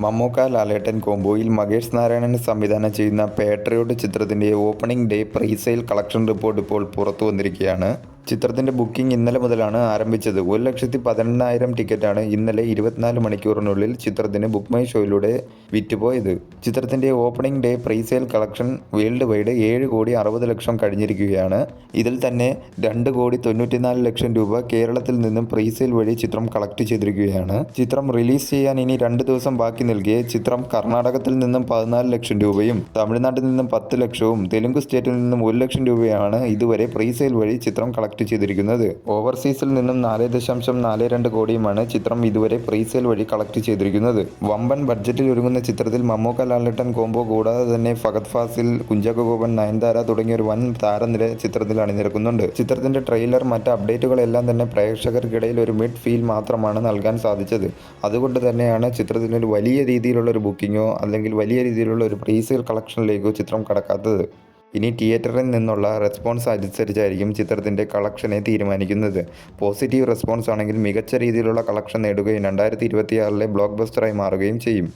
മമ്മൂക്ക ലാലേട്ടൻ കോംബോയിൽ മഹേഷ് നാരായണൻ സംവിധാനം ചെയ്യുന്ന പാട്രിയോട്ട് ചിത്രത്തിൻ്റെ opening day presale collection report ഇപ്പോൾ പുറത്തു വന്നിരിക്കുകയാണ്. ചിത്രത്തിൻ്റെ ബുക്കിംഗ് ഇന്നലെ മുതലാണ് ആരംഭിച്ചത്. 1,18,000 ടിക്കറ്റാണ് ഇന്നലെ 24 മണിക്കൂറിനുള്ളിൽ ചിത്രത്തിന് ബുക്ക് മൈ ഷോയിലൂടെ വിറ്റുപോയത്. ചിത്രത്തിൻ്റെ opening day presale collection world wide 7,60,00,000 കഴിഞ്ഞിരിക്കുകയാണ്. ഇതിൽ തന്നെ 2,94,00,000 രൂപ കേരളത്തിൽ നിന്നും പ്രീസെയിൽ വഴി ചിത്രം കളക്ട് ചെയ്തിരിക്കുകയാണ്. ചിത്രം റിലീസ് ചെയ്യാൻ ഇനി 2 ദിവസം ബാക്കി നിൽക്കെ ചിത്രം കർണാടകത്തിൽ നിന്നും 14 ലക്ഷം രൂപയും തമിഴ്നാട്ടിൽ നിന്നും 10 ലക്ഷവും തെലുങ്ക് സ്റ്റേറ്റിൽ നിന്നും 1 ലക്ഷം രൂപയാണ് ഇതുവരെ പ്രീസെയിൽ വഴി ചിത്രം കളക്ട് ചെയ്തിരിക്കുന്നത്. ഓവർസീസിൽ നിന്നും 4.42 കോടിയുമാണ് ചിത്രം ഇതുവരെ പ്രീസെയിൽ വഴി കളക്ട് ചെയ്തിരിക്കുന്നത്. വമ്പൻ ബഡ്ജറ്റിൽ ഒരുങ്ങുന്ന ചിത്രത്തിൽ മമ്മൂക്ക ലാലേട്ടൻ കോംബോ കൂടാതെ തന്നെ ഫഹദ് ഫാസിൽ, കുഞ്ചാക്കോ ബോബൻ, നയൻതാര തുടങ്ങിയ ഒരു വൻ താരനിര ചിത്രത്തിൽ അണിനിരക്കുന്നുണ്ട്. ചിത്രത്തിന്റെ ട്രെയിലർ, മറ്റ് അപ്ഡേറ്റുകളെല്ലാം തന്നെ പ്രേക്ഷകർക്കിടയിൽ ഒരു മിഡ് ഫീൽ മാത്രമാണ് നൽകാൻ സാധിച്ചത്. അതുകൊണ്ട് തന്നെയാണ് ചിത്രത്തിനൊരു വലിയ രീതിയിലുള്ള ഒരു ബുക്കിങ്ങോ അല്ലെങ്കിൽ വലിയ രീതിയിലുള്ള ഒരു പ്രീസെയിൽ കളക്ഷനിലേക്കോ ചിത്രം കടക്കാത്തത്. ഇനി തിയേറ്ററിൽ നിന്നുള്ള റെസ്പോൺസ് അനുസരിച്ചായിരിക്കും ചിത്രത്തിൻ്റെ കളക്ഷനെ തീരുമാനിക്കുന്നത്. പോസിറ്റീവ് റെസ്പോൺസ് ആണെങ്കിൽ മികച്ച രീതിയിലുള്ള കളക്ഷൻ നേടുകയും 2026 ബ്ലോക്ക് ബസ്റ്ററായി മാറുകയും ചെയ്യും.